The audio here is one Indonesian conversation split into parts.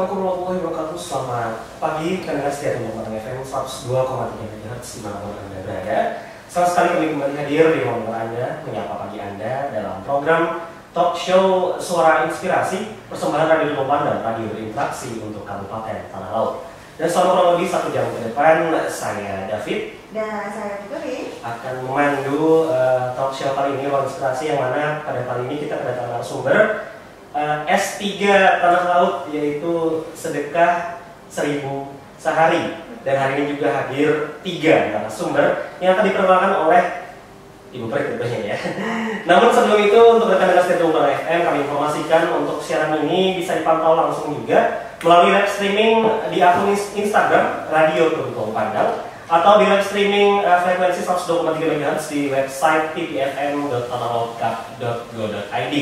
Assalamualaikum warahmatullahi wabarakatuh. Selamat pagi, pendengar setia Teman FM 102,3 MHz dimanapun Anda berada. Senang sekali kami kembali hadir di ruang Anda, menyapa pagi Anda dalam program Talk Show Suara Inspirasi persembahan Radio Lopan dan Radio Interaksi untuk Kabupaten Tanah Laut. Dan selama kurang lebih 1 jam ke depan, saya David dan saya Putri akan memandu talk show kali ini, Ruang Inspirasi, yang mana pada kali ini kita kedatangan narasumber S3 Tanah Laut, yaitu sedekah 1000 sehari. Dan hari ini juga hadir 3 narasumber yang akan diperkenalkan oleh Ibu Prit tentunya ya. Namun sebelum itu, untuk rekan-rekan setia Tumpang FM, kami informasikan untuk siaran ini bisa dipantau langsung juga melalui live streaming di akun Instagram Radio Tumpang Pandang, atau di live streaming frekuensi 102,3 MHz di website tvfm.tanahlotkap.go.id.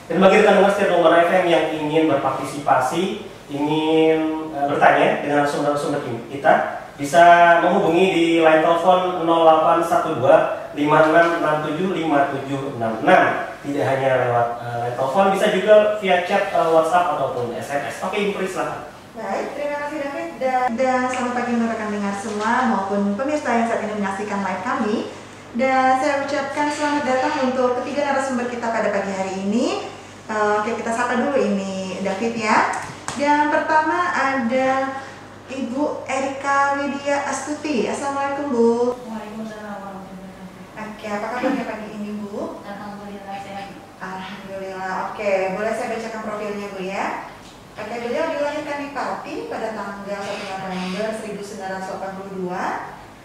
Dan bagi rekan-rekan setia Tumpang FM yang ingin berpartisipasi, ingin bertanya dengan narasumber kita, bisa menghubungi di line telepon 0812 5667 5766. Tidak hanya lewat line telepon, bisa juga via chat WhatsApp ataupun SMS. Oke, Ibu Pris, silakan. Baik, terima kasih David dan selamat pagi untuk rekan dengar semua maupun pemirsa yang saat ini menyaksikan live kami. Dan saya ucapkan selamat datang untuk ketiga narasumber kita pada pagi hari ini. Oke, kita sapa dulu ini David ya. Yang pertama ada Ibu Erika Widya Astuti. Assalamualaikum Bu. Waalaikumsalam warahmatullahi wabarakatuh. Oke, apa kabarnya pagi ini Bu? Alhamdulillah sehat. Alhamdulillah. Oke, boleh saya bacakan profilnya Bu ya? Oke, beliau dilahirkan di Pati pada tanggal 1 November 1982.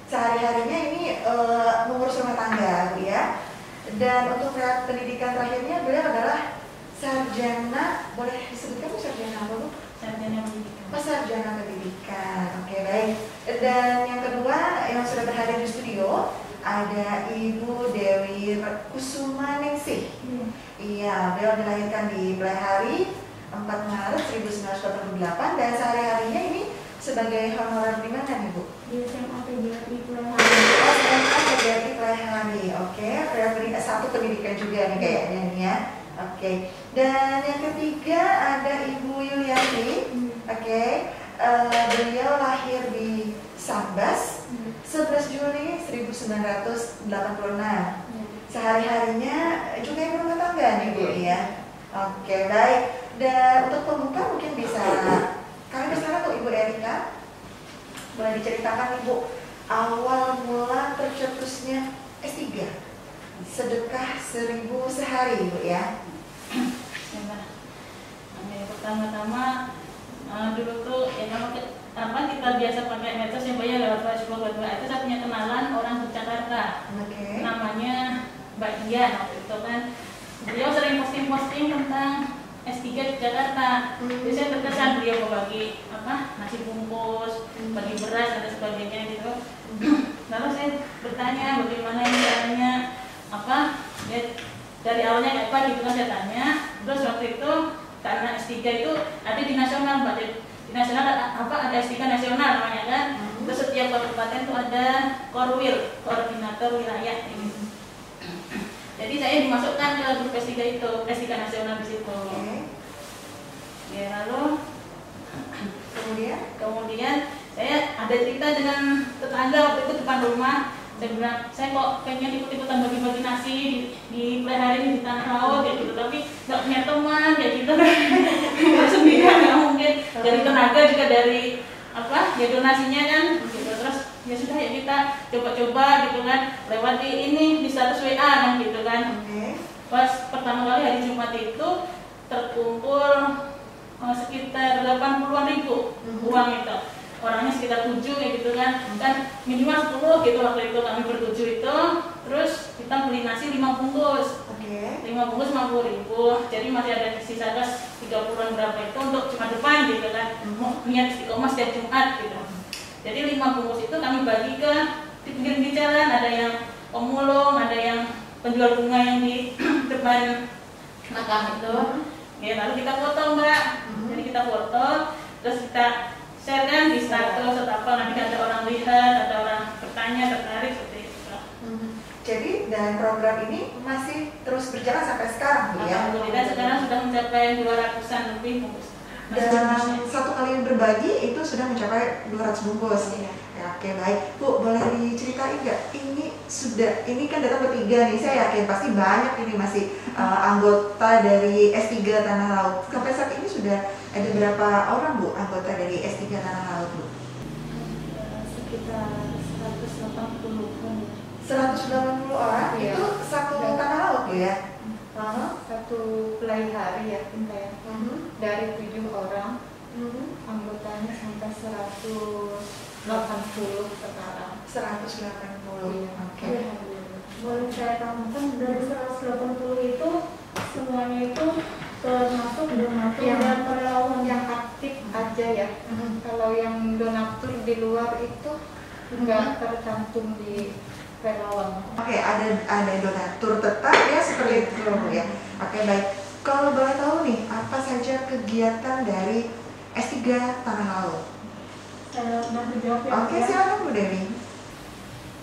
Sehari-harinya ini mengurus rumah tangga Bu ya. Dan untuk pendidikan terakhirnya beliau adalah sarjana, boleh disebutkan Bu sarjana apa Bu? Sarjana pendidikan. Sarjana pendidikan. Oke, baik. Dan yang kedua yang sudah berhadir di studio ada Ibu Dewi Kusuma Ningsih. Iya, beliau dilahirkan di Plehari 4 Maret 1988 dan sehari-harinya ini sebagai honorer di mana nih Bu? Di SMA PGRI Plehari. Oh, SMA PGRI Plehari. Oke, S1 pendidikan juga nih kayaknya nih ya. Oke, dan yang ketiga ada Ibu Yulianti. Oke, beliau lahir di Sambas 11 Juli 1986. Sehari-harinya juga ibu rumah tangga nih Bu ya. Oke, baik. Dan untuk pembuka mungkin bisa kami bersama tuh Ibu Erika. Boleh diceritakan Ibu awal mula tercetusnya S3 sedekah 1000 sehari Bu ya. Pertama-tama dulu tuh ya kalau kita biasa pakai medsos yang banyak lewat Facebook itu saya punya kenalan orang di Jakarta. Namanya Mbak Dian waktu itu kan. Beliau sering posting-posting tentang S3 di Jakarta. Jadi saya terkesan beliau berbagi nasi bungkus, bagi beras dan sebagainya gitu. Lalu saya bertanya bagaimana ini caranya ya, dari awalnya kayak apa gitu kan saya tanya. Terus waktu itu karena S3 itu ada di nasional Mbak, di nasional ada S3 nasional namanya kan. Terus setiap kabupaten itu ada Korwil, koordinator wilayah ini. Jadi saya dimasukkan ke grup S3 itu, S3 nasional di situ. Ya, lalu kemudian saya ada cerita dengan tetangga waktu itu depan rumah. Saya bilang, saya kok kayaknya ikut-ikutan bagi-bagi nasi di Plehari ini di Tanah Laut kayak gitu, tapi nggak punya teman kayak gitu. Sendirian nggak mungkin. Dari tenaga juga dari ya donasinya kan gitu. Terus ya sudah ya kita coba-coba gitu kan lewat di status WA kan gitu kan. Pas pertama kali hari Jumat itu terkumpul sekitar 80-an ribu uang itu. Orangnya sekitar 7 kayak gitu kan minimal 10 gitu waktu itu kami bertujuh itu. Terus kita beli nasi 5 bungkus. 5 bungkus 50.000. Jadi masih ada sisa gas 30-an berapa itu untuk Jumat depan gitu kan. Niat istiqomah setiap Jumat gitu. Jadi 5 bungkus itu kami bagi ke di pinggir jalan, ada yang pemulung, ada yang penjual bunga yang di depan makam itu. Ya, lalu kita foto Mbak. Jadi kita foto, terus kita share kan di status atau apa, nanti ada orang lihat, ada orang bertanya, tertarik seperti itu. Jadi dan program ini masih terus berjalan sampai sekarang Bu ya? Alhamdulillah sekarang sudah mencapai 200-an lebih bungkus. Dan satu kali berbagi itu sudah mencapai 200 bungkus. Iya. Ya, oke, baik. Bu, boleh diceritain nggak? Ini kan datang bertiga nih. Saya yakin pasti banyak ini masih anggota dari S3 Tanah Laut. Sampai saat ini sudah ada berapa orang, Bu, anggota dari S3 Tanah Laut, Bu? Sekitar 180-an. 180 orang. Iya. Itu satu Tanah Laut, Bu, ya? Satu pelihari ya Tinta ya. Dari 7 orang anggotanya sampai 180 sekarang. 180. Iya. Oke. Boleh saya tambahkan, dari 180 itu semuanya itu termasuk donatur dan relawan Yang aktif aja ya. Kalau yang donatur di luar itu nggak tercantum di relawan. Oke, ada donatur tetap ya seperti itu ya. Oke, baik. Kalau boleh tahu nih, apa saja kegiatan dari S3 Tanah Laut? Saya bantu jawab ya. Oke, silakan Bu Dewi.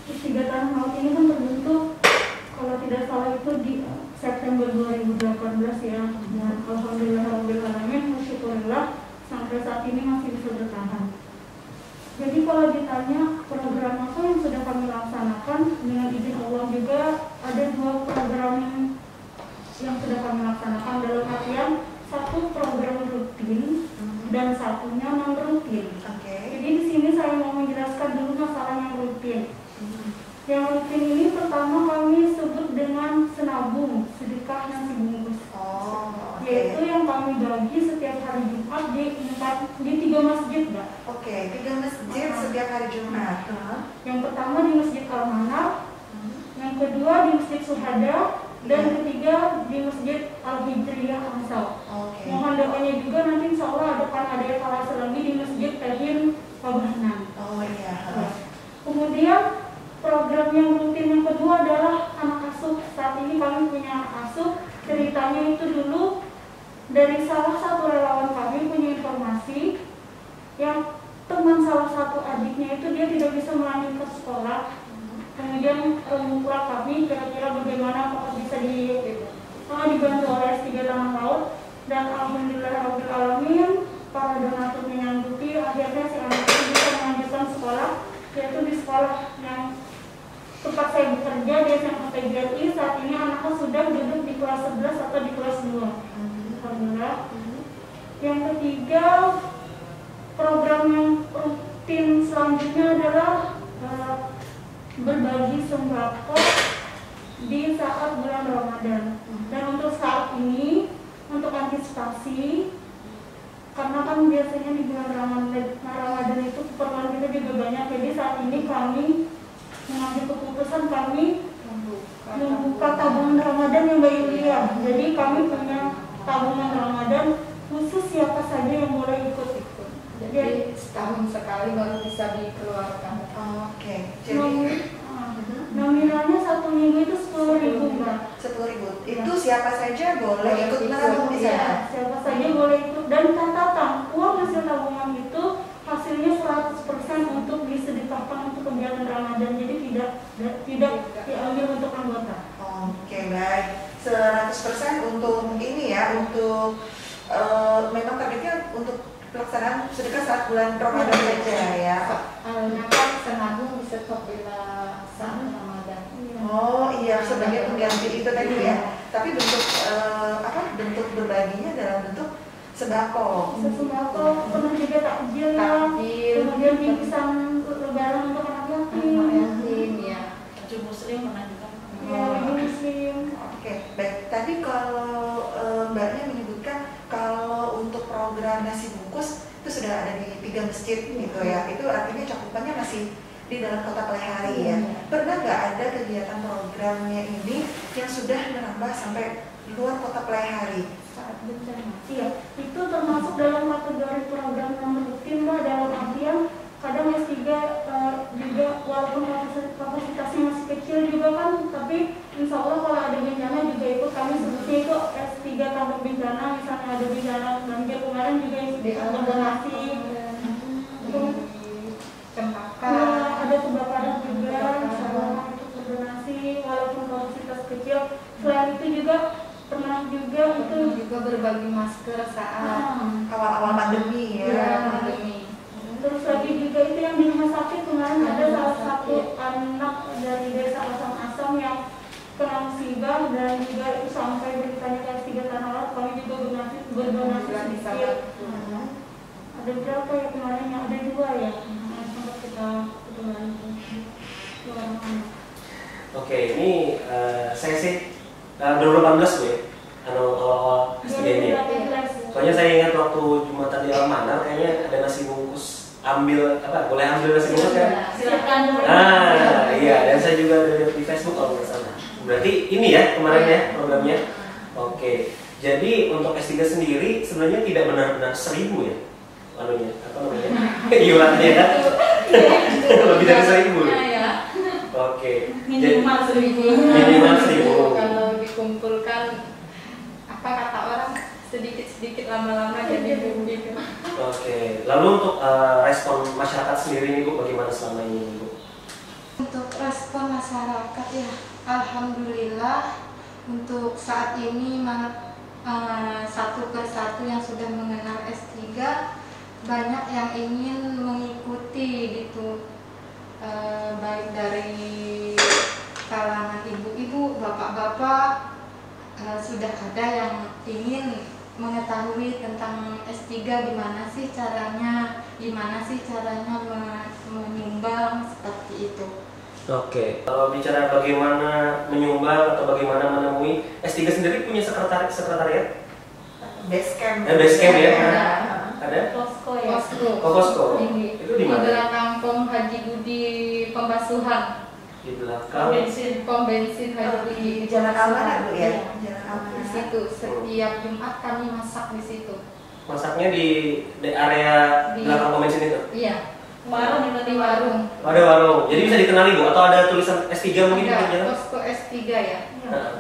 S3 Tanah Laut ini kan terbentuk, kalau tidak salah itu di September 2018 ya. Dan alhamdulillah, syukurillah sampai saat ini masih bisa bertahan. Jadi kalau ditanya program apa yang sudah kami laksanakan, dengan izin Allah juga ada 2 program yang sudah kami laksanakan, dalam artian satu program rutin dan satunya non rutin. Oke. Jadi di sini saya mau menjelaskan dulu masalah yang rutin. Yang rutin ini pertama kami sebut dengan senabung, sedekah nasi bungkus. Oh, oke. Yaitu yang kami bagi setiap hari Jumat di 3 masjid, Mbak. Oke, 3 masjid setiap hari Jumat. Yang pertama di Masjid Al-Manaf, yang kedua di Masjid Suhada, dan ketiga di Masjid Al-Hijriyah Ansal. Oke. Mohon doanya juga, nanti insya Allah akan ada etalase lagi di Masjid Tahin Pabahnan. Oh iya. Kemudian program yang rutin yang kedua adalah anak asuh. Saat ini kami punya anak asuh. Ceritanya itu dulu dari salah satu relawan kami punya informasi yang teman salah satu adiknya itu dia tidak bisa melanjutkan sekolah. Kemudian mengukur kami kira-kira bagaimana apakah bisa dibantu oleh S3 Tanah Laut, dan alhamdulillahirobbilalamin para donatur menyanggupi, akhirnya si anak itu bisa melanjutkan sekolah, yaitu di sekolah yang tempat saya bekerja di SMA PGRI. Saat ini anaknya sudah duduk di kelas 11 atau di kelas 2. Alhamdulillah. Yang ketiga, program yang rutin selanjutnya adalah berbagi sembako di saat bulan Ramadan. Dan untuk saat ini, untuk antisipasi, karena kan biasanya di bulan Ramadan itu keperluan kita juga banyak, jadi saat ini kami mengambil keputusan kami membuka tabungan Ramadan yang Mbak Yulia. Jadi kami punya tabungan Ramadan khusus siapa saja yang boleh ikut. Jadi setahun sekali baru bisa dikeluarkan. Oke. Jadi nominalnya 1 minggu itu 10.000, Mbak. 10.000. Itu siapa saja boleh ikut menabung di sana. Ya, siapa saja boleh ikut, dan catatan uang hasil tabungan itu hasilnya 100% untuk disedekahkan untuk kegiatan Ramadan. Jadi tidak diambil untuk anggota. Oke, baik. 100% untuk ini ya, untuk memang targetnya untuk pelaksanaan sedekah saat bulan Ramadan saja ya. Soalnya kan senabung bisa stop bila saat Ramadan. Oh iya, sebagai pengganti itu tadi ya. Tapi bentuk bentuk berbaginya dalam bentuk sembako. Sembako, pernah juga takjil ya, kemudian bingkisan lebaran untuk anak yatim. Ya. Baju muslim pernah juga. Ya, Baju muslim. Oke, baik. Tadi kalau Mbaknya menyebutkan kalau untuk program nasi bungkus itu sudah ada di 3 masjid gitu ya. Itu artinya cakupannya masih di dalam kota Pelihari ya. Pernah nggak ada kegiatan programnya ini yang sudah menambah sampai luar kota Pelihari? Saat bencana. Iya, itu termasuk dalam kategori program yang rutin, Mbak, dalam artian kadang S3 juga walaupun kapasitasnya masih kecil juga kan, tapi insya Allah kalau ada bencana juga ikut. Kami sebutnya itu S3 tanggap bencana. Misalnya ada bencana banjir kemarin juga ikut donasi. Ada kebakaran juga, insya Allah ikut berdonasi walaupun kapasitas kecil. Selain itu juga pernah juga itu juga berbagi masker saat Awal-awal pandemi ya. pandemi. terus lagi juga itu yang di rumah sakit kemarin ada salah satu anak dari desa Asam-Asam yang kena musibah dan juga itu sampai beritanya kelas 3 Tanah Laut kami juga berdonasi sedikit. Ada berapa ya kemarin yang ada 2 ya sempat kita bantu 2 orang anak. Oke, ini saya sih 2018 Bu ya, awal-awal S3 ini. Soalnya saya ingat waktu Jumatan di Al-Manar kayaknya ada nasi bungkus boleh ambil nasi bungkus kan? Silakan. Iya, dan saya juga ada lihat di Facebook kalau nggak salah. Berarti ini ya kemarin ya programnya. Oke, jadi untuk S3 sendiri sebenarnya tidak benar-benar 1000 ya, iurannya ya, lebih dari 1000 ya. Oke, Minimal 1000. Minimal 1000. Kalau dikumpulkan apa kata orang sedikit-sedikit lama-lama jadi gitu. Oke, lalu untuk respon masyarakat sendiri nih Bu, bagaimana selama ini Bu? Untuk respon masyarakat ya, alhamdulillah untuk saat ini satu persatu yang sudah mengenal S3 banyak yang ingin mengikuti gitu, baik dari kalangan ibu-ibu, bapak-bapak, sudah ada yang ingin mengetahui tentang S3 gimana sih caranya menyumbang seperti itu. Oke, kalau bicara bagaimana menyumbang atau bagaimana menemui, S3 sendiri punya sekretariat? Basecamp. Basecamp ya? Ada? Posko ya. Posko. Ini Itu di mana? Di belakang Pom Haji Budi Pembasuhan. Di belakang. Pom bensin Haji Budi. Di Jalan Almanar Bu ya. Iya. Jalan Di Almanar. situ setiap Jumat kami masak di situ. Masaknya di area belakang pom bensin itu? Iya. Warung Di warung. Ada warung. Jadi bisa dikenali Bu, atau ada tulisan S3 mungkin di Ada pinggirnya? posko S3 ya.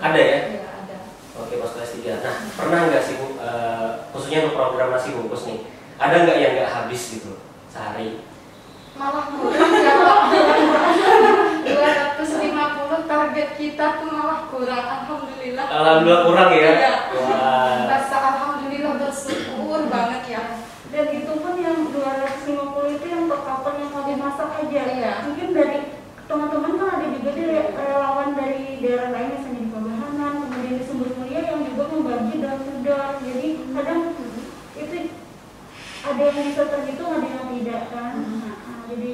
Ada ya? Iya ada. Oke, posko S3. Nah, pernah nggak sih Bu, khususnya untuk program nasi bungkus nih, ada nggak yang nggak habis gitu sehari? Malah kurang ya. 250 target kita tuh malah kurang. Alhamdulillah. Alhamdulillah kurang ya? Iya. Wah. Rasa alhamdulillah bersyukur banget ya. Dan itu pun yang 250 itu yang per couple yang mau dimasak aja. Iya. Mungkin dari teman-teman kan ada juga di relawan dari daerah lain misalnya di Pembahanan, kemudian di Sumber Mulia yang juga membagi door-to-door. Jadi kadang itu ada yang bisa terhitung, ada yang tidak kan. Jadi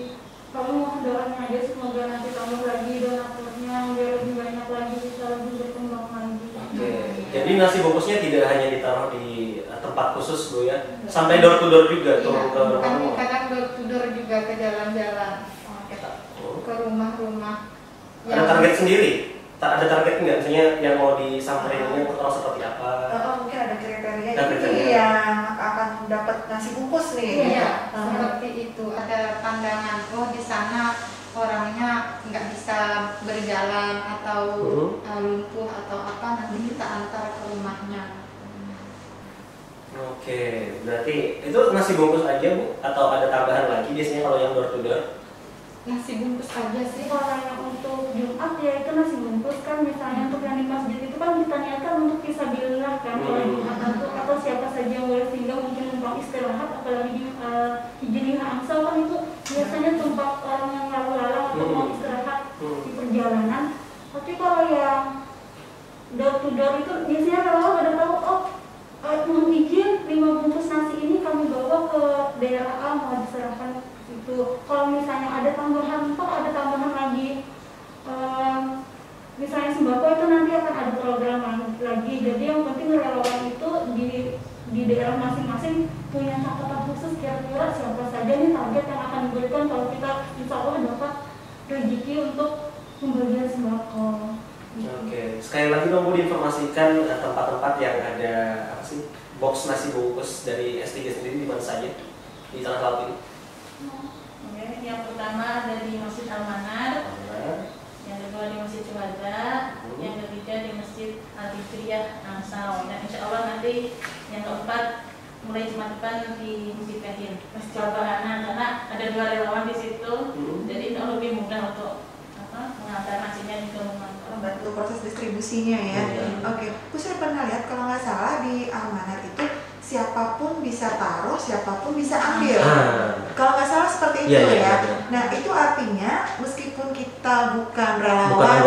kamu mohon doanya aja semoga nanti tambah lagi donaturnya biar lebih banyak lagi, bisa lebih berkembang lagi. Oke. Jadi nasi bungkusnya tidak hanya ditaruh di tempat khusus Bu ya, sampai door to door juga turun ke Kami rumah-rumah. kadang door to door juga ke jalan-jalan, ke rumah-rumah. Ada target sendiri? Ada target nggak? Misalnya yang mau disamperin ini orang seperti apa? Mungkin ada kriteria Ada kriteria. ini yang akan dapat nasi bungkus nih. Iya, seperti itu. Ada pandangan, oh di sana orangnya nggak bisa berjalan atau lumpuh atau apa, nanti kita antar ke rumahnya. Oke, berarti itu nasi bungkus aja Bu? Atau ada tambahan lagi biasanya kalau yang door to door? Nasi bungkus aja sih. Kalau yang untuk Jumat ya itu nasi bungkus kan, misalnya untuk yang di masjid itu kan kita niatkan untuk fisabilillah kan, kalau Jumat atau siapa saja yang boleh sehingga mungkin numpang istirahat, apalagi di Hijriah Amsal kan itu biasanya tempat orang yang lalu lalang atau mau istirahat di perjalanan. Tapi kalau yang door to door itu biasanya kalau ada tahu mohon izin 5 bungkus nasi ini kami bawa ke daerah A mau diserahkan itu. Kalau misalnya ada tambahan lagi, misalnya sembako itu nanti akan ada program lagi. Jadi yang penting relawan itu di daerah masing-masing punya catatan khusus kira-kira siapa saja nih target yang akan diberikan kalau kita insya Allah dapat rezeki untuk pembagian sembako. Oke, sekali lagi dong Bu diinformasikan tempat-tempat yang ada box nasi bungkus dari S3 sendiri di mana saja di Tanah Laut ini? Yang pertama ada di Masjid Al-Manar, yang kedua di Masjid Cibada, yang ketiga di Masjid Al-Fitriyah Amsal, dan insya Allah nanti yang keempat mulai Jumat depan di Masjid Kahin, Masjid Al-Bahanan, karena ada 2 relawan di situ, jadi insya Allah lebih mudah untuk mengantar nasinya ke rumah. Membantu proses distribusinya ya. Oke, aku saya pernah lihat kalau nggak salah di Almanar itu siapapun bisa taruh, siapapun bisa ambil. Kalau nggak salah seperti itu ya. Nah itu artinya meskipun kita bukan relawan,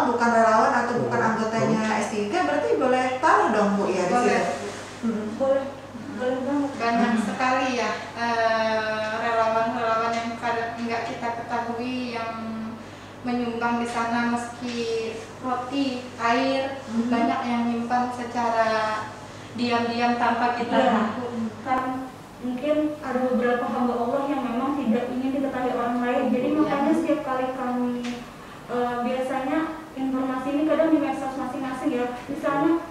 bukan relawan atau bukan anggotanya S3, berarti boleh taruh dong Bu ya di sini. Boleh banget. Banyak sekali ya relawan-relawan yang kadang nggak kita ketahui yang menyumbang di sana, meski roti, air, banyak yang nyumbang secara diam-diam tanpa kita tahu. Kan mungkin ada beberapa hamba Allah yang memang tidak ingin diketahui orang lain, jadi makanya setiap kali kami biasanya informasi ini kadang di medsos masing-masing ya, misalnya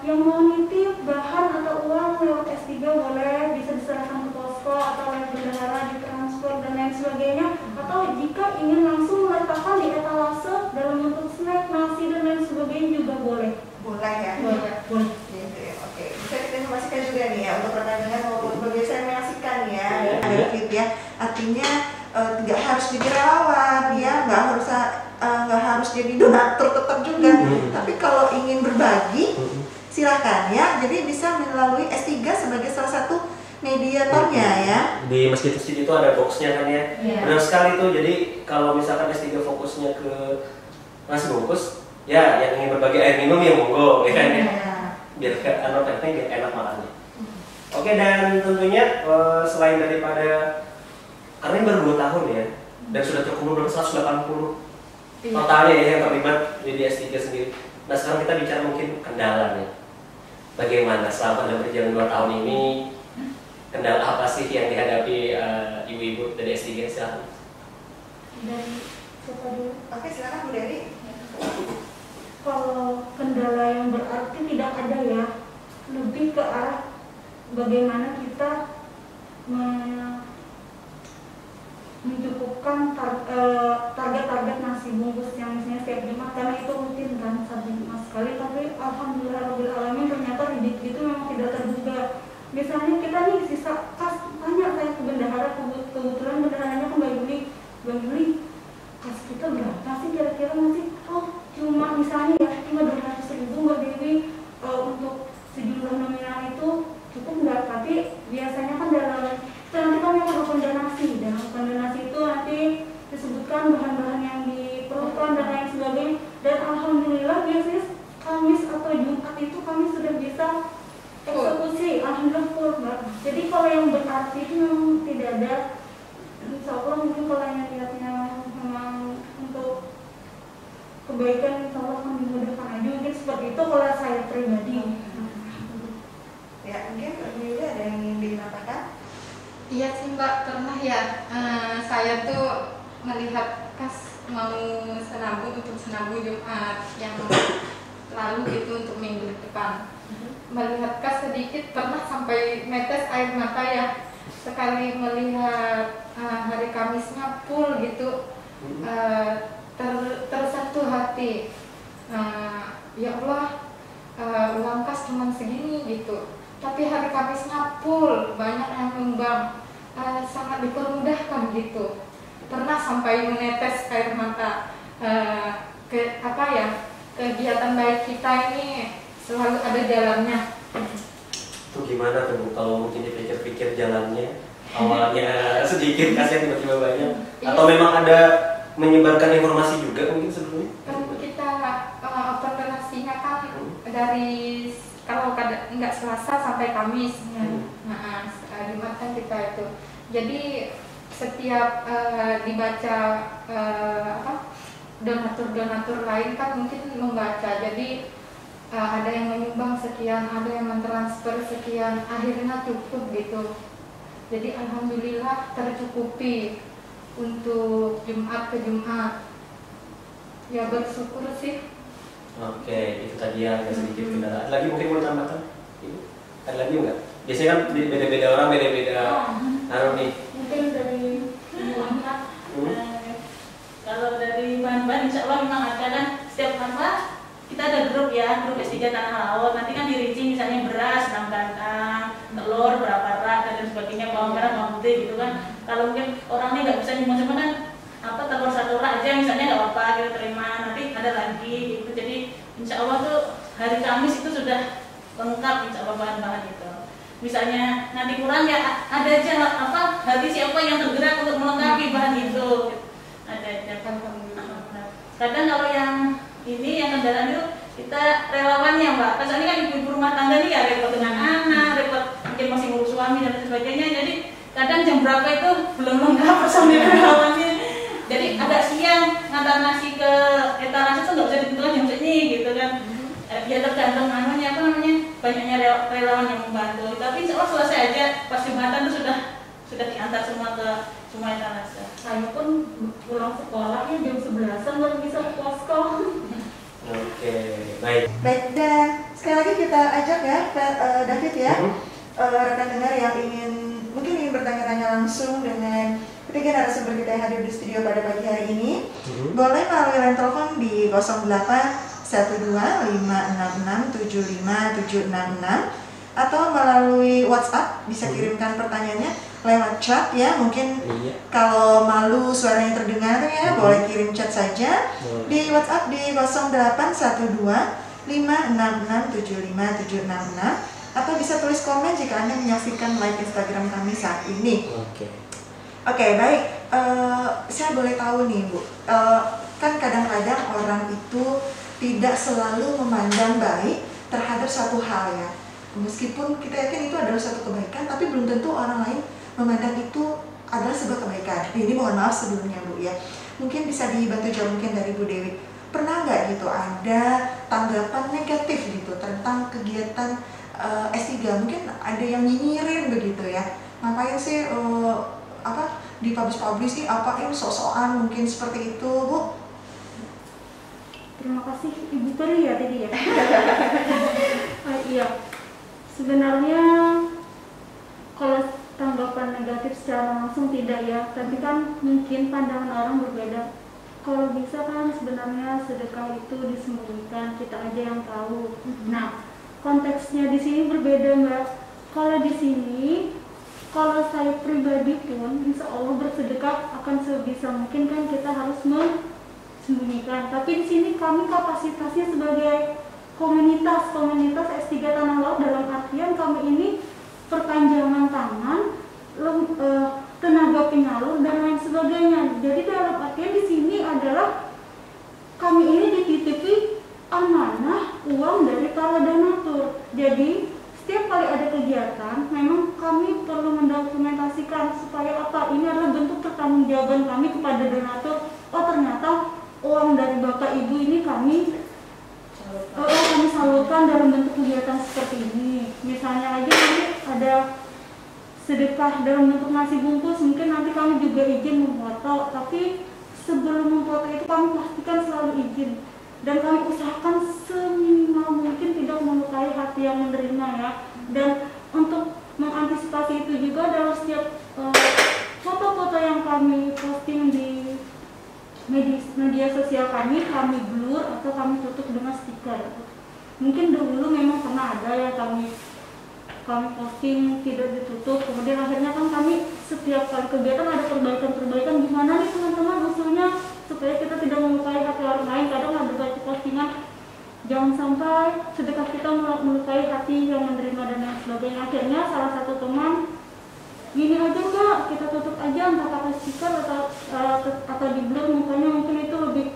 yang mau nitip bahan atau uang lewat S3 boleh, bisa diserahkan ke posko atau lewat bendahara ditransfer dan lain sebagainya, atau jika ingin langsung meletakkan di etalase dalam bentuk snack, nasi dan lain sebagainya juga boleh. Boleh ya? Boleh. Oke, bisa kita informasikan juga nih ya untuk pertandingan maupun pemirsa yang menyaksikan ya, ada fit ya. Artinya nggak harus jadi relawan ya, nggak harus jadi donatur tetap juga. Tapi kalau ingin berbagi, silahkan ya. Jadi bisa melalui S3 sebagai salah satu mediatornya ya. Di masjid-masjid itu ada boxnya kan ya. Benar sekali tuh. Jadi kalau misalkan S3 fokusnya ke nasi bungkus, ya yang ingin berbagi air minum ya monggo ya kan ya. Biar enak makannya. Oke, dan tentunya selain daripada karena ini baru 2 tahun ya, dan sudah terkumpul berapa 180 totalnya ya yang terlibat di S3 sendiri. Nah sekarang kita bicara mungkin kendalanya. Bagaimana selama dalam berjalan 2 tahun ini, kendala apa sih yang dihadapi ibu-ibu dari S3? Silahkan. Dari siapa dulu? Oke, silakan Bu Dewi. Kalau kendala yang berarti tidak ada ya, lebih ke arah bagaimana kita mencukupkan target-target nasi bungkus yang misalnya setiap Jumat, karena itu rutin kan satu Jumat sekali, tapi alhamdulillah ternyata itu memang tidak terduga. Misalnya kita nih sisa kas, tanya saya ke bendahara, kebetulan bendaharanya kan Bang Yuli, kas kita berapa sih kira-kira masih? Oh cuma misalnya ya cuma 200.000 Mbak Dewi, untuk sejumlah nominal itu cukup nggak? Tapi biasanya kan nanti kami melakukan donasi, dan donasi itu nanti disebutkan bahan-bahan yang diperlukan dan lain sebagainya. Dan alhamdulillah biasanya Kamis atau Jumat itu kami sudah bisa eksekusi, alhamdulillah full Mbak. Jadi kalau yang berarti itu memang tidak ada. Insya Allah mungkin kalau yang niatnya memang untuk kebaikan, insya Allah akan dimudahkan aja, mungkin seperti itu kalau saya pribadi. Ya mungkin Yuli ada yang ingin dikatakan? Iya sih Mbak, pernah ya saya tuh melihat kas mau senabung untuk senabung Jumat yang lalu gitu, untuk minggu depan. Melihat kas sedikit, pernah sampai netes air mata ya sekali melihat hari Kamisnya full gitu. Tersentuh hati. Ya Allah, uang kas cuma segini gitu, tapi hari Kamisnya full, banyak yang nyumbang, sangat dipermudahkan gitu. Pernah sampai menetes air mata. Kegiatan baik kita ini selalu ada jalannya. Itu gimana tuh Bu, kalau mungkin dipikir-pikir jalannya awalnya sedikit kasih tiba-tiba banyak, atau memang ada menyebarkan informasi juga mungkin sebelumnya? Kan kita donasinya kan dari kalau nggak Selasa sampai Kamis, Jumat kan kita itu. Jadi setiap dibaca donatur-donatur lain kan mungkin membaca. Jadi ada yang menyumbang sekian, ada yang mentransfer sekian, akhirnya cukup gitu. Jadi alhamdulillah tercukupi untuk Jumat ke Jumat. Ya bersyukur sih. Oke, itu tadi ya agak sedikit kendala. Ada lagi mungkin mau tambahkan? Ibu? Ada lagi nggak? Biasanya kan beda-beda orang, beda-beda nih. Mungkin dari Muhammad, kalau dari bahan-bahan insya Allah memang ada kan setiap apa kita ada grup ya, grup S3 Tanah Laut. Nanti kan dirinci misalnya beras 6 kantang, telur berapa rak dan sebagainya, bawang merah, bawang putih gitu kan. Kalau mungkin orangnya nggak bisa nyumbang kan telur 1 rak aja misalnya nggak apa-apa kita terima, nanti ada lagi gitu. Jadi insya Allah tuh hari Kamis itu sudah lengkap insya Allah bahan-bahan itu. Misalnya nanti kurang ya ada aja hati siapa yang tergerak untuk melengkapi bahan itu, ada aja. Kadang kalau yang ini yang kendaraan itu kita relawannya Mbak, soalnya kan ibu-ibu rumah tangga nih ya repot dengan anak, repot mungkin masih ngurus suami dan sebagainya, jadi kadang jam berapa itu belum lengkap personil relawannya, jadi agak siang ngantar nasi ke etalase itu nggak bisa ditentukan jam segini gitu kan. Ya tergantung banyaknya relawan yang membantu, tapi insya Allah selesai aja pas Jumatan itu sudah diantar semua ke semua etalase. Saya pun pulang sekolahnya jam 11-an baru bisa ke posko. Oke, baik. Baik, dan sekali lagi kita ajak ya, David ya, rekan dengar yang mungkin ingin bertanya-tanya langsung dengan ketiga narasumber kita yang hadir di studio pada pagi hari ini, boleh melalui line telepon di 081256675766 atau melalui WhatsApp bisa kirimkan pertanyaannya lewat chat ya, mungkin kalau malu suaranya terdengar ya boleh kirim chat saja di WhatsApp di 081256675766 atau bisa tulis komen jika Anda menyaksikan live Instagram kami saat ini. Oke, baik. Saya boleh tahu nih Bu, kan kadang-kadang orang itu tidak selalu memandang baik terhadap suatu hal ya. Meskipun kita yakin itu adalah suatu kebaikan, tapi belum tentu orang lain memandang itu adalah sebuah kebaikan. Ini mohon maaf sebelumnya Bu ya. Mungkin bisa dibantu jawab mungkin dari Bu Dewi. Pernah nggak gitu ada tanggapan negatif gitu tentang kegiatan S3? Mungkin ada yang nyinyirin begitu ya. Ngapain sih dipublish sih ini sok-sokan mungkin seperti itu Bu? Terima kasih Ibu Peri ya tadi ya. Iya. Sebenarnya kalau tanggapan negatif secara langsung tidak ya, tapi kan mungkin pandangan orang berbeda. Kalau bisa kan sebenarnya sedekah itu disembunyikan, kita aja yang tahu. Nah, konteksnya di sini berbeda Mbak. Kalau di sini, kalau saya pribadi pun, insya Allah bersedekah akan sebisa mungkin kan kita harus sembunyikan. Tapi di sini kami kapasitasnya sebagai komunitas S3 Tanah Laut, dalam artian kami ini perpanjangan tangan, tenaga penyalur dan lain sebagainya. Jadi dalam artian di sini adalah kami ini dititipi amanah uang dari para donatur. Jadi setiap kali ada kegiatan, memang kami perlu mendokumentasikan supaya apa? Ini adalah bentuk pertanggungjawaban kami kepada donatur. Oh ternyata uang dari Bapak Ibu ini kami salurkan dalam bentuk kegiatan seperti ini. Misalnya aja nanti ada sedekah dalam bentuk nasi bungkus, mungkin nanti kami juga izin memfoto, tapi sebelum memfoto itu kami pastikan selalu izin dan kami usahakan seminimal mungkin tidak melukai hati yang menerima ya. Dan untuk mengantisipasi itu juga dalam setiap foto-foto yang kami posting di media sosial kami blur atau kami tutup dengan stiker. Mungkin dahulu memang pernah ada yang kami posting tidak ditutup, kemudian akhirnya kan kami setiap kali kegiatan ada perbaikan gimana nih teman-teman usulnya supaya kita tidak melukai hati orang lain. Kadang ada baca postingan jangan sampai sedekah kita melukai hati yang menerima dan lain sebagainya. Akhirnya salah satu teman, gini aja Mbak, kita tutup aja entah pakai stiker atau di blur mukanya, mungkin itu lebih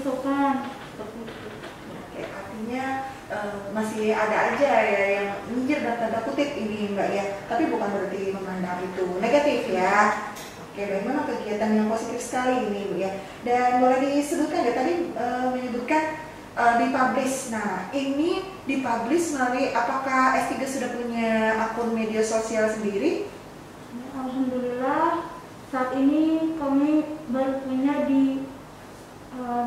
sopan. Oke, artinya masih ada aja ya yang nyinjir dan tanda kutip ini Mbak ya, tapi bukan berarti memandang itu negatif ya. Oke, baik, memang kegiatan yang positif sekali ini Bu ya. Dan boleh disebutkan ya tadi menyebutkan dipublish. Nah, ini dipublish melalui apakah S3 sudah punya akun media sosial sendiri? Alhamdulillah saat ini kami baru punya di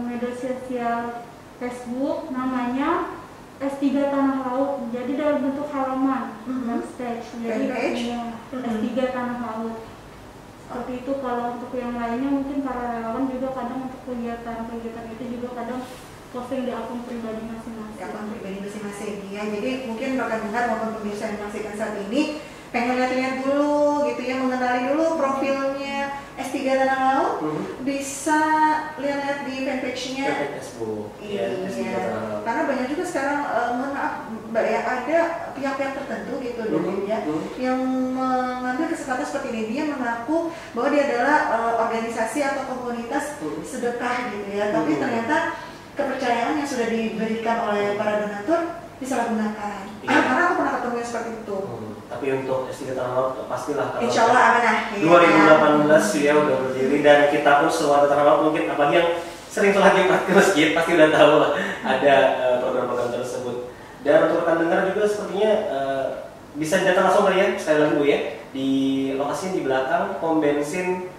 media sosial Facebook, namanya S3 Tanah Laut. Jadi dalam bentuk halaman dan stage. Jadi S3 Tanah Laut. Seperti itu. Kalau untuk yang lainnya mungkin para relawan juga kadang untuk kegiatan itu juga kadang posting di akun pribadi masing-masing. Akun pribadi masing-masing ya. Jadi mungkin rekan dengar maupun pemirsa yang menyaksikan saat ini pengen lihat-lihat dulu gitu ya, mengenali dulu profilnya S3 Tanah Laut, bisa lihat-lihat di fanpage-nya. Facebook. Iya, S3 Tanah Laut. karena banyak juga sekarang, mohon maaf Mbak ya, ada pihak-pihak tertentu gitu ya, yang mengambil kesempatan seperti ini. Dia mengaku bahwa dia adalah organisasi atau komunitas sedekah gitu ya, tapi ternyata kepercayaan yang sudah diberikan oleh para donatur disalahgunakan. Karena aku pernah ketemu yang seperti itu. Tapi untuk S3 Tanah Laut pastilah kalau Insya Allah amanah. 2018 ya udah berdiri, dan kita pun seluruh Tanah Laut mungkin apalagi yang sering sholat Jumat ke masjid pasti udah tahu lah ada program-program tersebut. Dan untuk rekan dengar juga sepertinya bisa datang langsung kalian sekali lagi Bu ya, di lokasinya di belakang pom bensin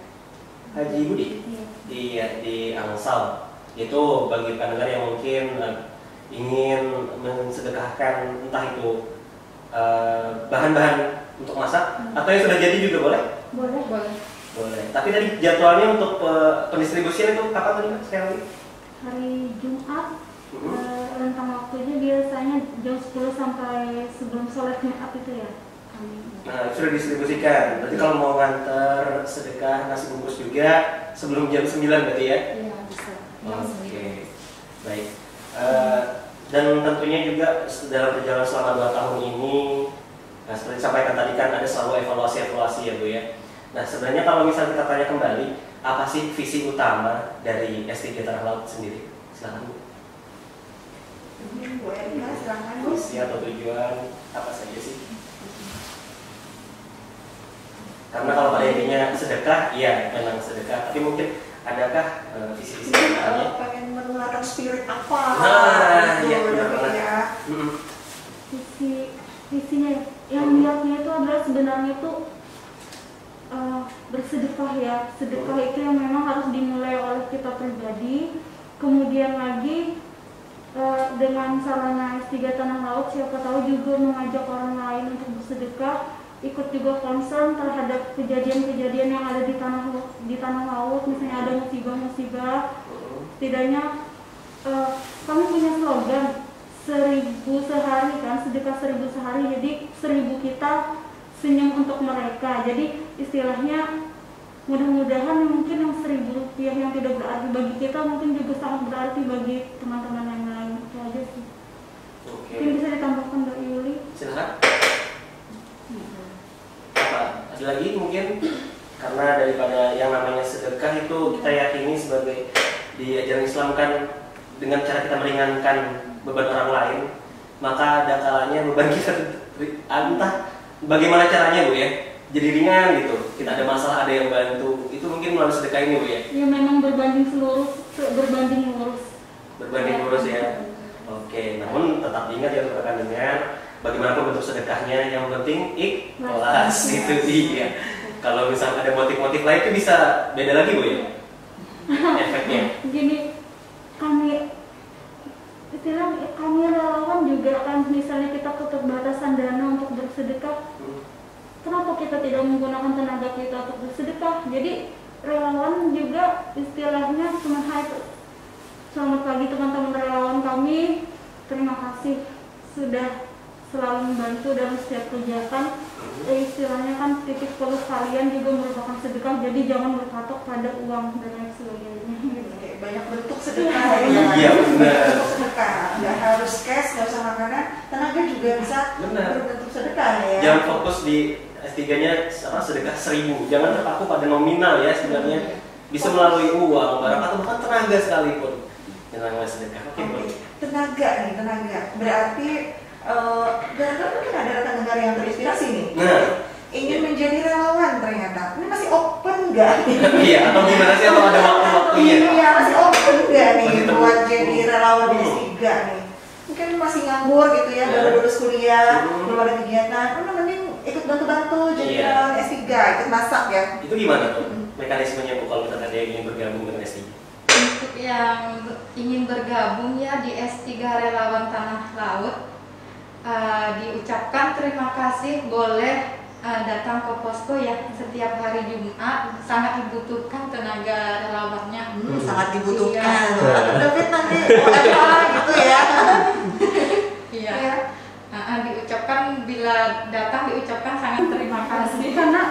Haji Budi. Iya, di Angsal. Itu bagi pendengar yang mungkin ingin mensedekahkan entah itu bahan-bahan untuk masak atau yang sudah jadi juga boleh? Boleh. Tapi tadi jadwalnya untuk pendistribusian itu kapan tadi Mbak? Sekali lagi? Hari Jumat, rentang waktunya biasanya jam 10 sampai sebelum sholat Jumat itu ya. Nah, sudah distribusikan. Berarti kalau mau nganter sedekah nasi bungkus juga sebelum jam 9 berarti ya? Iya, bisa. Oke. Baik. Dan tentunya juga dalam perjalanan selama 2 tahun ini, nah seperti disampaikan tadi kan ada selalu evaluasi-evaluasi ya Bu ya. Nah sebenarnya kalau misalnya kita tanya kembali, apa sih visi utama dari S3 Tanah Laut sendiri? Silakan Bu. Bu Erika, silakan Bu. Visi atau tujuan apa saja sih? Karena kalau pada intinya sedekah, iya memang sedekah, tapi mungkin adakah visi-visi lainnya? Pengen menularkan spirit apa? Iya benar banget. Ya. Visinya yang niatnya itu adalah sebenarnya itu bersedekah ya. Sedekah itu yang memang harus dimulai oleh kita pribadi. Kemudian lagi dengan sarana S3 Tanah Laut, siapa tahu juga mengajak orang lain untuk bersedekah, ikut juga concern terhadap kejadian-kejadian yang ada di tanah laut, misalnya ada musibah-musibah. Setidaknya kami punya slogan 1000 sehari kan, sedekah 1000 sehari, jadi 1000 kita senyum untuk mereka. Jadi istilahnya mudah-mudahan mungkin yang 1000 rupiah yang tidak berarti bagi kita mungkin juga sangat berarti bagi teman-teman yang lain. Itu aja sih. Mungkin bisa ditambahkan Mbak Yuli. Silakan. Apa? Ada lagi mungkin? Karena daripada yang namanya sedekah itu kita yakini sebagai di ajaran Islam kan dengan cara kita meringankan beban orang lain, maka ada kalanya beban kita entah bagaimana caranya Bu ya, jadi ringan gitu. Kita ada masalah, ada yang bantu, itu mungkin melalui sedekah ini Bu ya. Ya memang berbanding lurus. Berbanding lurus ya. Oke, namun tetap ingat ya rekan dengar, bagaimanapun bentuk sedekahnya, yang penting ikhlas itu dia. Kalau misalnya ada motif-motif lain itu bisa beda lagi Bu ya efeknya. Gini, kami relawan juga kan, misalnya kita keterbatasan dana untuk bersedekah, kenapa kita tidak menggunakan tenaga kita untuk bersedekah? Jadi relawan juga istilahnya selamat pagi teman-teman relawan kami, terima kasih sudah selalu membantu dalam setiap kegiatan. Istilahnya kan titik fokus kalian juga merupakan sedekah, jadi jangan berpatok pada uang dan lain sebagainya. Banyak bentuk sedekah ya. Iya benar. Bentuk sedekah, nggak harus cash, nggak usah makanan, tenaga juga bisa berbentuk sedekah ya. Jangan fokus di S3-nya sedekah 1000, jangan terpaku pada nominal ya sebenarnya. Bisa melalui uang, barang atau bahkan tenaga sekalipun. Jangan sedekah. Oke. Tenaga nih, tenaga. Berarti mungkin ada rekan dengar yang terinspirasi nih. Ingin menjadi relawan ternyata. Ini masih open nggak? Iya, atau gimana sih, atau ada waktu-waktunya? Iya, masih open nggak nih buat jadi relawan di S3 nih? Mungkin masih nganggur gitu ya, baru lulus kuliah, belum ada kegiatan. Mending ikut bantu-bantu jadi relawan S3, ikut masak ya. Itu gimana tuh mekanismenya Bu kalau misalkan dia ingin bergabung dengan S3? Untuk yang ingin bergabung ya di S3 Relawan Tanah Laut, diucapkan terima kasih, boleh datang ke posko ya setiap hari Jumat. Sangat dibutuhkan tenaga relawannya. Sangat dibutuhkan. David nanti apa gitu ya? Iya. diucapkan bila datang diucapkan sangat terima kasih. Karena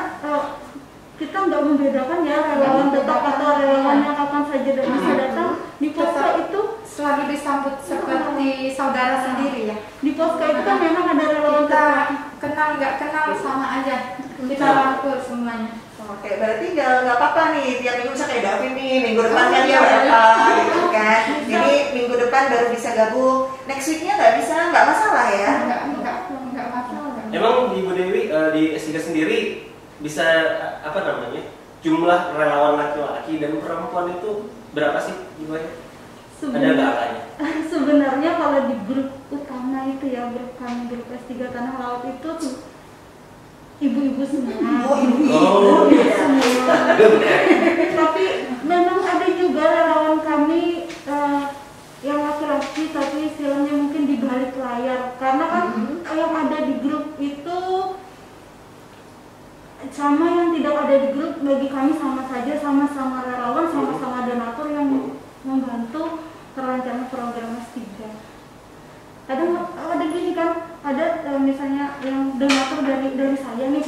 kita nggak membedakan ya relawan tetap atau relawan yang kapan saja bisa datang. Di posko itu Selalu disambut seperti saudara sendiri ya. di posko itu kan memang ada relawan Kita tetap. kenal nggak kenal sama aja, kita rangkul semuanya. Oke, berarti nggak apa-apa nih tiap minggu bisa kayak Davin nih, minggu depan kan dia WFH gitu kan. Jadi minggu depan baru bisa gabung, next weeknya nggak bisa, nggak masalah ya. Enggak masalah. Emang Ibu Dewi di S3 sendiri bisa apa namanya, jumlah relawan laki-laki dan perempuan itu berapa sih jumlahnya? Ada nggak angkanya? Sebenarnya kalau di grup utama itu ya, grup kami, grup S3 Tanah Laut itu tuh ibu-ibu semua. Oh, ibu-ibu. Oh, semua. Tapi memang ada juga relawan kami yang laki-laki, tapi istilahnya mungkin di balik layar. Karena kan yang ada di grup itu sama yang tidak ada di grup, bagi kami sama saja, sama-sama relawan, sama-sama donatur yang membantu terlancarnya program S3. Ada gini kan, ada misalnya yang donatur dari saya nih,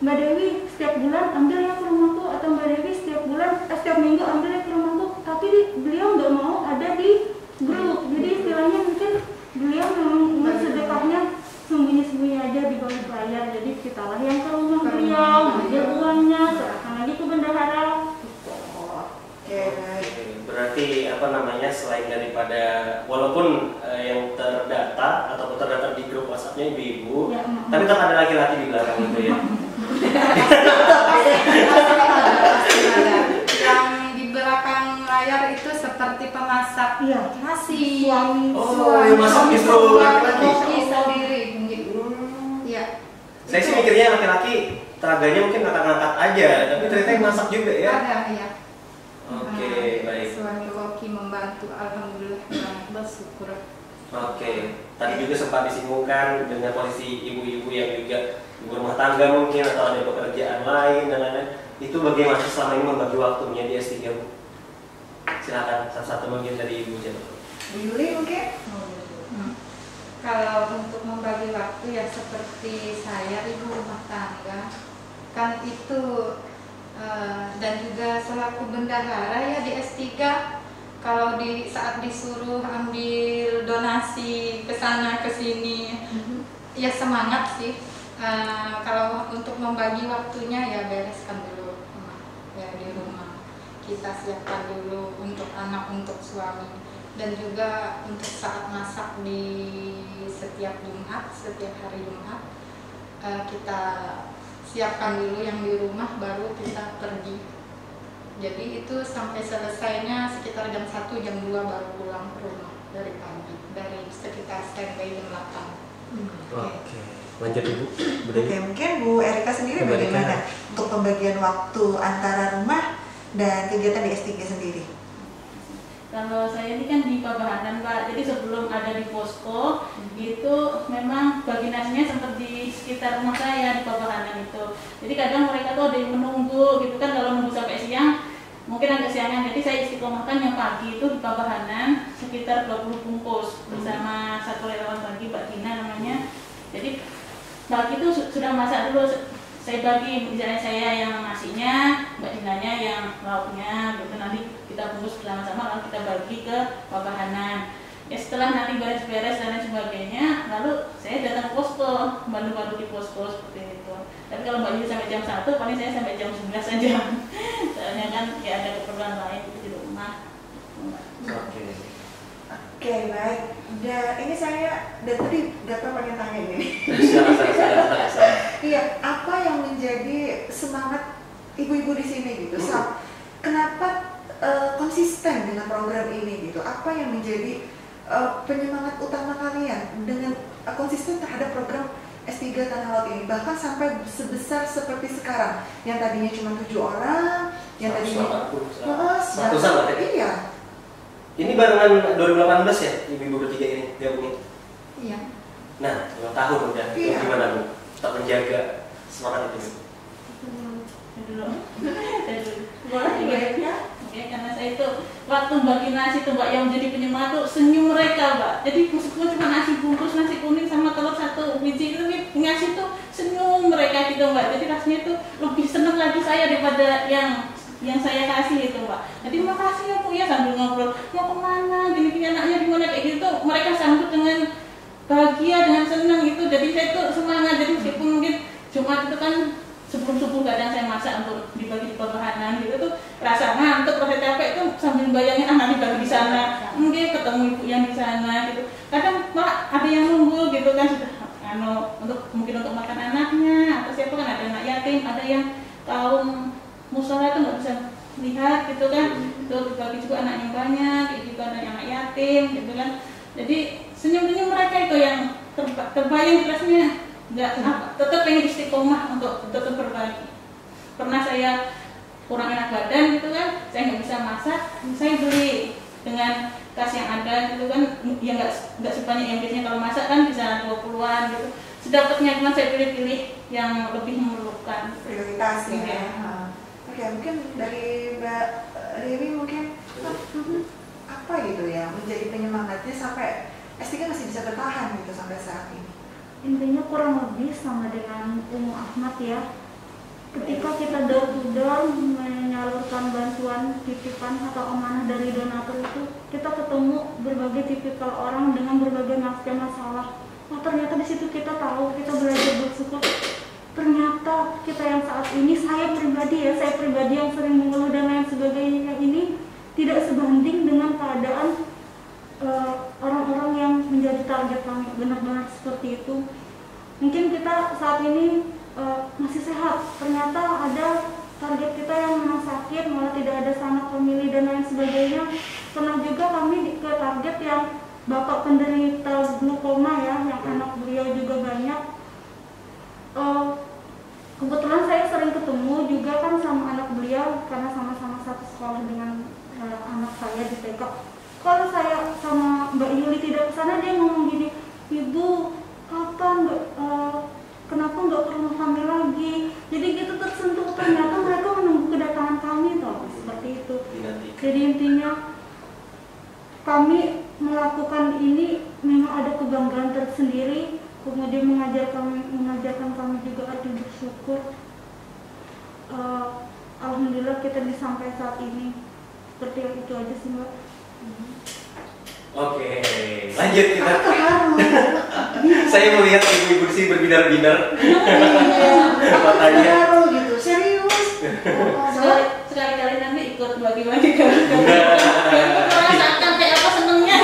Mbak Dewi setiap bulan ambil ya ke rumahku, atau Mbak Dewi setiap minggu ambil ya ke rumahku, tapi beliau nggak mau ada di grup. Jadi istilahnya mungkin beliau memang sedekahnya sembunyi-sembunyi aja di balik layar. Jadi kitalah yang ke rumah beliau, ambil uangnya, serahkan lagi ke bendahara. Oke, baik. Berarti apa namanya, selain daripada walaupun yang terdata ataupun terdaftar di grup WhatsApp-nya ibu-ibu, Ya, tapi tetap ada laki-laki di belakang itu ya. Yang di belakang layar itu seperti pemasak Iya. nasi, Suami. Oh, yang masak justru laki-laki. koki sendiri. Iya. Saya sih mikirnya laki-laki tenaganya mungkin ngangkat-ngangkat aja, tapi ternyata yang masak juga ya. Ada ya. Oke, baik. Suami koki membantu, alhamdulillah, bersyukur. Oke, tadi juga sempat disinggungkan dengan posisi ibu-ibu yang juga ibu rumah tangga mungkin atau ada pekerjaan lain dan lain-lain. Itu bagaimana selama ini membagi waktunya di S3, Bu? Silakan satu-satu mungkin dari Ibu Jen. Bu Yuli mungkin? Kalau untuk membagi waktu ya seperti saya ibu rumah tangga kan itu dan juga selaku bendahara ya di S3, kalau saat disuruh ambil donasi ke sana ke sini ya semangat sih. Kalau untuk membagi waktunya ya bereskan dulu ya di rumah, kita siapkan dulu untuk anak, untuk suami, dan juga untuk saat masak di setiap Jumat, setiap hari Jumat kita siapkan dulu yang di rumah, baru kita pergi. Jadi itu sampai selesainya sekitar jam 1, jam 2 baru pulang ke rumah dari pagi, dari sekitar standby jam 8. Oke, lanjut Ibu. Oke, mungkin Bu Erika sendiri Bu Erika. bagaimana untuk pembagian waktu antara rumah dan kegiatan di S3 sendiri? Kalau saya ini kan di Pabahanan, Pak, jadi sebelum ada di posko itu memang bagi nasinya sempat di sekitar rumah saya di Pabahanan itu. Jadi kadang mereka tuh ada yang menunggu gitu kan, kalau nunggu sampai siang mungkin agak siangan. Jadi saya istiqomahkan yang pagi itu di Pabahanan sekitar 20 bungkus bersama satu relawan pagi, Mbak Dina namanya. Jadi pagi itu sudah masak dulu, saya bagi, misalnya saya yang nasinya, Mbak Dinanya yang lauknya gitu, nanti kita bungkus bersama-sama lalu kita bagi ke Pabahanan. Ya setelah nanti beres-beres dan lain sebagainya, lalu saya datang ke posko, bantu-bantu di posko seperti itu. Tapi kalau Mbak Yuli sampai jam 1, paling saya sampai jam 11 saja. Soalnya kan ya ada keperluan lain di rumah. Oke. Oke, baik. Dan ini saya dari tadi gatal pengen tanya ini. Silakan. Iya, apa yang menjadi semangat ibu-ibu di sini gitu? Kenapa konsisten dengan program ini gitu? Apa yang menjadi penyemangat utama kalian dengan konsisten terhadap program S3 Tanah Laut ini? Bahkan sampai sebesar seperti sekarang, yang tadinya cuma 7 orang, yang tadinya 100-an lah ya? Iya. Ini barengan 2018 ya, ibu-ibu bertiga ini gabungin? Iya. Nah, 2 tahun udah. Iya. Gimana Bu? Tetap menjaga semangat itu? Dulu. Boleh ya? Oke, karena saya itu waktu bagi nasi tuh Mbak, yang jadi penyemangat tuh senyum mereka, Mbak. Jadi meskipun cuma nasi bungkus, nasi kuning sama telur 1, saya daripada yang saya kasih itu Pak. Jadi makasih ya Bu ya, sambil ngobrol mau kemana, gini-gini anaknya gimana kayak gitu, mereka sambut dengan bahagia, dengan senang gitu. Jadi saya tuh semangat. Jadi meskipun mungkin Jumat itu kan sebelum subuh kadang saya masak untuk dibagi di perumahan gitu tuh, rasa ngantuk, rasa capek itu sambil bayangin anak dibagi di sana, mungkin ketemu ibu yang di sana gitu. Kadang malah ada yang nunggu gitu kan, sudah untuk mungkin untuk makan anaknya atau siapa kan, ada anak yatim, ada yang kaum musola itu nggak bisa lihat gitu kan, itu dibagi juga anak yang banyak, kayak gitu ada yang anak yatim gitu kan. Jadi senyum-senyum mereka itu yang terbayang rasanya, nggak tetap pengen istiqomah untuk tetap berbagi. Pernah saya kurang enak badan gitu kan, saya nggak bisa masak, saya beli dengan kas yang ada gitu kan, ya nggak sebanyak yang biasanya kalau masak kan bisa 20-an gitu. Sedapatnya cuma saya pilih-pilih yang lebih memerlukan. Prioritas ya. Iya. Oke, mungkin dari Mbak Dewi mungkin apa gitu ya menjadi penyemangatnya sampai S3 masih bisa bertahan gitu sampai saat ini. Intinya kurang lebih sama dengan Umu Ahmad ya. Ketika kita door to door menyalurkan bantuan titipan atau amanah dari donatur itu, kita ketemu berbagai tipikal orang dengan berbagai macam masalah. Oh ternyata di situ kita tahu, kita belajar bersyukur. Ternyata kita yang saat ini, saya pribadi yang sering mengeluh dan lain sebagainya ini tidak sebanding dengan keadaan orang-orang yang menjadi target kami, benar-benar seperti itu. Mungkin kita saat ini masih sehat, ternyata ada target kita yang memang sakit, malah tidak ada sanak famili dan lain sebagainya. Pernah juga kami ke target yang bapak penderita glukoma ya, yang anak beliau juga banyak. Kebetulan saya sering ketemu juga kan sama anak beliau karena sama-sama satu sekolah dengan anak saya di TK. Kalau saya sama Mbak Yuli tidak kesana, dia ngomong gini, Ibu kapan kenapa nggak ke rumah kami lagi? Jadi gitu tersentuh, ternyata mereka menunggu kedatangan kami toh, seperti itu. Jadi intinya kami melakukan ini memang ada kebanggaan tersendiri, kemudian mengajarkan kami juga arti bersyukur. Alhamdulillah kita bisa sampai saat ini. Seperti itu aja sih Mbak. Oke, lanjut kita. Saya melihat ibu-ibu di sini berbinar-binar. Matanya. Terharu gitu, serius. Sekali-kali nanti ikut bagi-bagi merasakan kayak apa senengnya.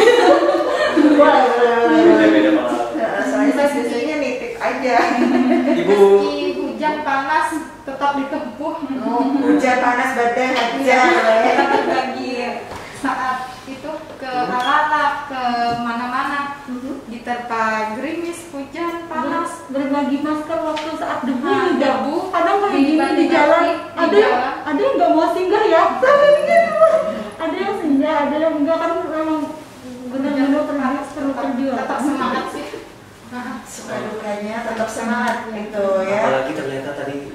Beda-beda banget. Soalnya saya biasanya nitip aja. Ibu. Meski hujan panas tetap ditempuh. Hujan panas badai hajar. Kita berbagi saat itu ke alat ke mana-mana, diterpa gerimis, hujan panas, Berbagi masker waktu saat debu Nah, juga. debu, Kadang kayak gini dibagi-bagi di jalan, di jalan. ada yang nggak mau singgah ya. Ada yang singgah, ada yang enggak, kan memang benar-benar perlu perjuangan. tetap semangat sih. Suka dukanya tetap semangat gitu ya. Apalagi ternyata tadi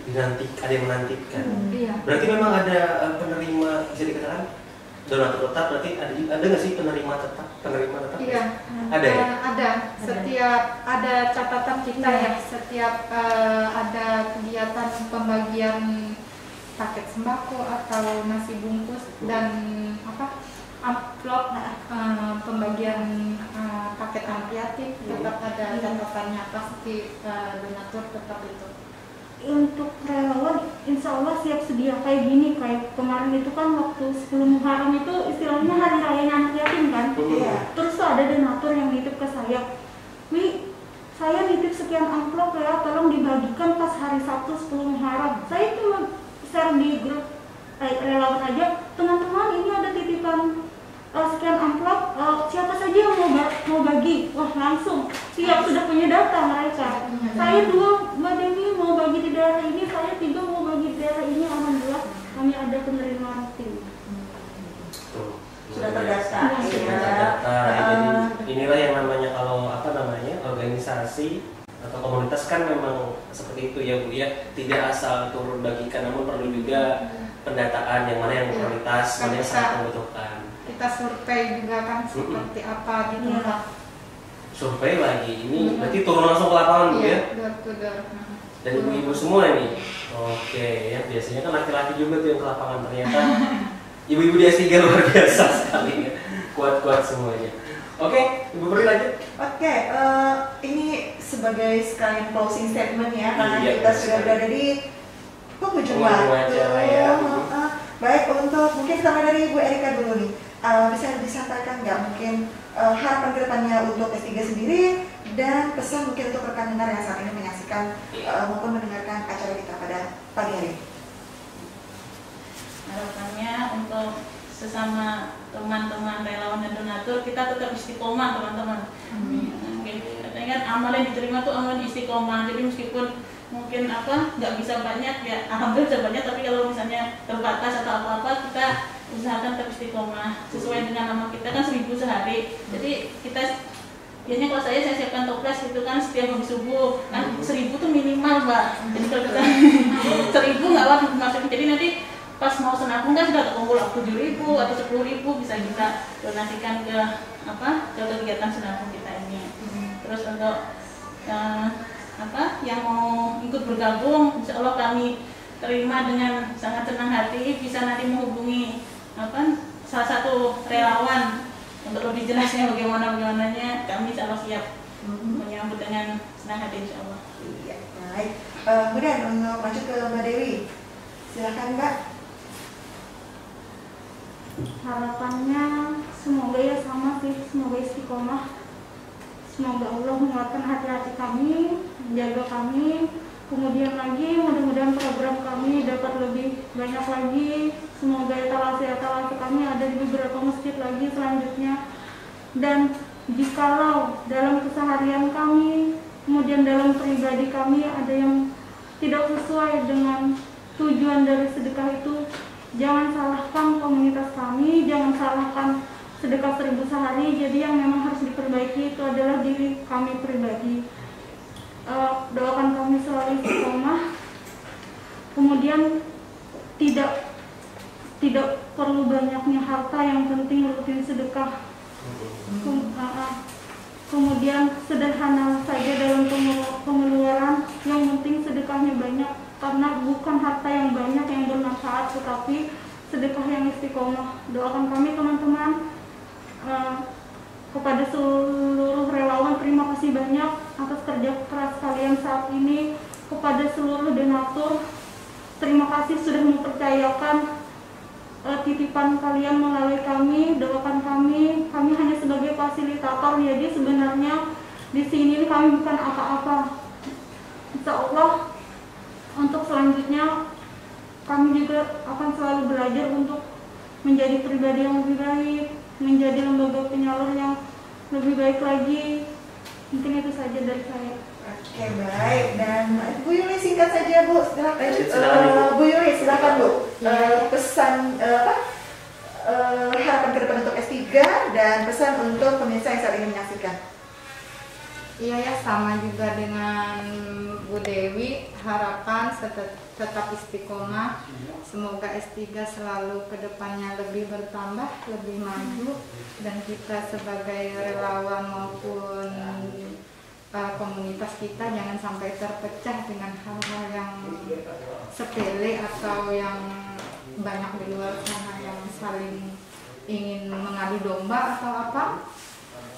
ada yang menantikan. Iya. Berarti memang ada penerima, bisa dikatakan donatur tetap, berarti ada nggak sih penerima tetap? Iya. Ada ya? Ada. Setiap ada catatan kita ya. Setiap ada kegiatan pembagian paket sembako atau nasi bungkus dan amplop pembagian paket anak yatim, tetap ada catatannya, pasti donatur tetap itu. Untuk relawan, insya Allah siap sedia kayak gini. Kayak kemarin itu kan waktu 10 Muharram itu istilahnya hari raya anak yatim kan. Iya. Terus tuh ada donatur yang nitip ke saya, Wi, saya nitip sekian amplop ya, tolong dibagikan pas hari Sabtu 10 Muharram. Saya cuma share di grup relawan aja, teman-teman ini ada titipan sekian amplop, siapa saja yang mau bagi? Wah langsung siap, sudah punya data mereka. Saya 2 Mbak Dewi mau bagi di daerah ini, saya 3 mau bagi di daerah ini. Alhamdulillah kami ada penerimaan tim. Sudah terdata. Sudah terdata. Jadi inilah yang namanya kalau organisasi atau komunitas kan memang seperti itu ya Bu ya, tidak asal turun bagikan, namun perlu juga pendataan yang mana yang prioritas, mana yang sangat membutuhkan. Kita survei juga kan seperti apa di tempat. Survei lagi ini berarti turun langsung ke lapangan Bu ya? Door to door. Dan ibu-ibu semua nih. Oke, ya biasanya kan laki-laki juga tuh yang ke lapangan, ternyata ibu-ibu di S3 luar biasa sekali ya. Kuat-kuat semuanya. Oke, Ibu Peri lanjut. Oke, ini sebagai sekalian closing statement ya, karena Iya, kita betul sudah sekali. berada di penghujung Penghujung waktu. acara ya. Baik, untuk mungkin kita mulai dari Bu Erika dulu nih. Bisa disampaikan nggak mungkin harapan kedepannya untuk S3 sendiri dan pesan mungkin untuk rekan dengar yang saat ini menyaksikan maupun mendengarkan acara kita pada pagi hari ini. Harapannya untuk sesama teman-teman relawan dan donatur, kita tetap istiqomah teman-teman. Katanya kan amal yang diterima tuh amal istiqomah. Jadi meskipun mungkin nggak bisa banyak ya, alhamdulillah bisa banyak, tapi kalau misalnya terbatas atau apa-apa, kita usahakan tetap istiqomah sesuai dengan nama kita kan 1000 sehari. Jadi kita biasanya kalau saya siapkan toples itu kan setiap habis subuh kan 1000 tuh minimal Mbak. Jadi kalau kita 1000 nggak apa masukin, jadi nanti pas mau senabung kan sudah terkumpul 7.000 atau 10.000 bisa kita donasikan ke kegiatan senabung kita ini. Terus untuk yang mau ikut bergabung, insya Allah kami terima dengan sangat senang hati, bisa nanti menghubungi salah satu relawan untuk lebih jelasnya bagaimananya, kami insya Allah siap menyambut dengan senang hati insya Allah. Iya, baik. Kemudian untuk lanjut ke Mbak Dewi, silakan Mbak. Harapannya semoga ya sama sih, semoga istiqomah, semoga Allah menguatkan hati-hati kami, menjaga kami. Kemudian lagi mudah-mudahan program kami dapat lebih banyak lagi. Semoga etalase kami ada di beberapa masjid lagi selanjutnya. Dan jikalau dalam keseharian kami, kemudian dalam pribadi kami ada yang tidak sesuai dengan tujuan dari sedekah itu, jangan salahkan komunitas kami, jangan salahkan sedekah 1000 sehari. Jadi yang memang harus diperbaiki itu adalah diri kami pribadi. Doakan kami selalu istiqomah. Kemudian tidak perlu banyaknya harta, yang penting rutin sedekah. Kemudian sederhana saja dalam pengeluaran, yang penting sedekahnya banyak, karena bukan harta yang banyak yang bermanfaat, tetapi sedekah yang istiqomah. Doakan kami teman-teman. Kepada seluruh relawan, terima kasih banyak atas kerja keras kalian saat ini. Kepada seluruh donatur, terima kasih sudah mempercayakan titipan kalian melalui kami. Doakan kami hanya sebagai fasilitator, jadi sebenarnya di sini kami bukan apa-apa. Insya Allah untuk selanjutnya kami juga akan selalu belajar untuk menjadi pribadi yang lebih baik, menjadi lembaga penyalur yang lebih baik lagi. Mungkin itu saja dari saya. Oke, baik. Dan Bu Yuli singkat saja Bu, silakan. Bu Yuli silakan Bu. Pesan harapan ke depan untuk S3 dan pesan untuk pemirsa yang saat ini menyaksikan. Iya ya, sama juga dengan Bu Dewi, harapan tetap istiqomah. Semoga S3 selalu kedepannya lebih bertambah, lebih maju, dan kita sebagai relawan maupun komunitas kita jangan sampai terpecah dengan hal-hal yang sepele atau yang banyak di luar sana yang saling ingin mengadu domba atau apa.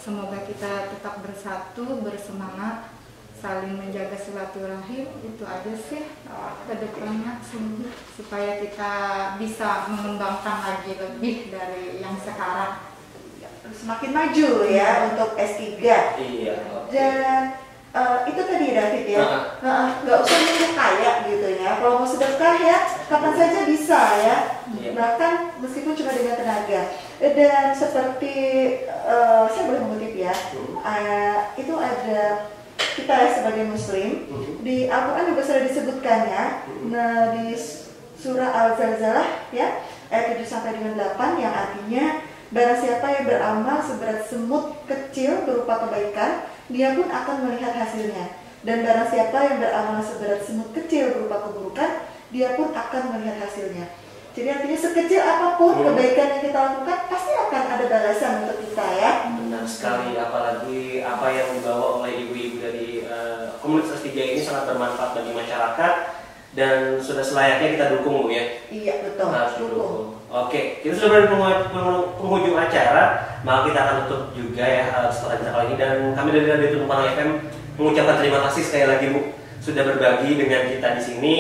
Semoga kita tetap bersatu, bersemangat, saling menjaga silaturahim. Itu aja sih ke depannya, supaya kita bisa mengembangkan lagi lebih dari yang sekarang. Semakin maju ya untuk S3. Iya. Dan itu tadi David ya, nggak usah nunggu kaya gitu ya. Kalau mau sedekah ya kapan saja bisa ya, bahkan meskipun cuma dengan tenaga. Dan seperti saya boleh mengutip ya, itu ada kita sebagai Muslim di Al-Quran juga sudah disebutkannya. Nah, di surah Al-Zalzalah ya ayat 7 sampai dengan 8 yang artinya, barang siapa yang beramal seberat semut kecil berupa kebaikan, dia pun akan melihat hasilnya. Dan barang siapa yang beramal seberat semut kecil berupa keburukan, dia pun akan melihat hasilnya. Jadi artinya sekecil apapun kebaikan yang kita lakukan, pasti akan ada balasan untuk kita ya. Benar sekali, apalagi apa yang dibawa oleh ibu-ibu dari komunitas S3 ini sangat bermanfaat bagi masyarakat dan sudah selayaknya kita dukung Bu ya. Iya betul. Harus didukung. Oke, kita sudah berada di penghujung acara, maka kita akan tutup juga ya setelah kita kali ini, dan kami dari Radio Tumpang FM mengucapkan terima kasih sekali lagi Bu sudah berbagi dengan kita di sini.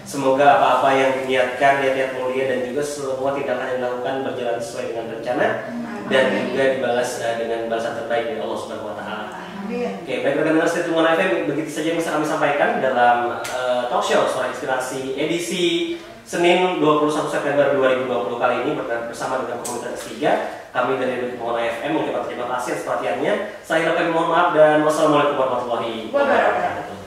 Semoga apa-apa yang diniatkan, niat-niat mulia dan juga semua tindakan yang dilakukan berjalan sesuai dengan rencana dan juga dibalas dengan balasan terbaik dari Allah Subhanahu Wa Taala. Oke, baik rekan-rekan setia Tumpang FM, begitu saja yang bisa kami sampaikan dalam talk show Suara Inspirasi edisi Senin 21 September 2020 kali ini bersama dengan komunitas S3. Kami dari Tumpang FM mengucapkan terima kasih atas perhatiannya. Saya mohon maaf dan wassalamualaikum warahmatullahi wabarakatuh.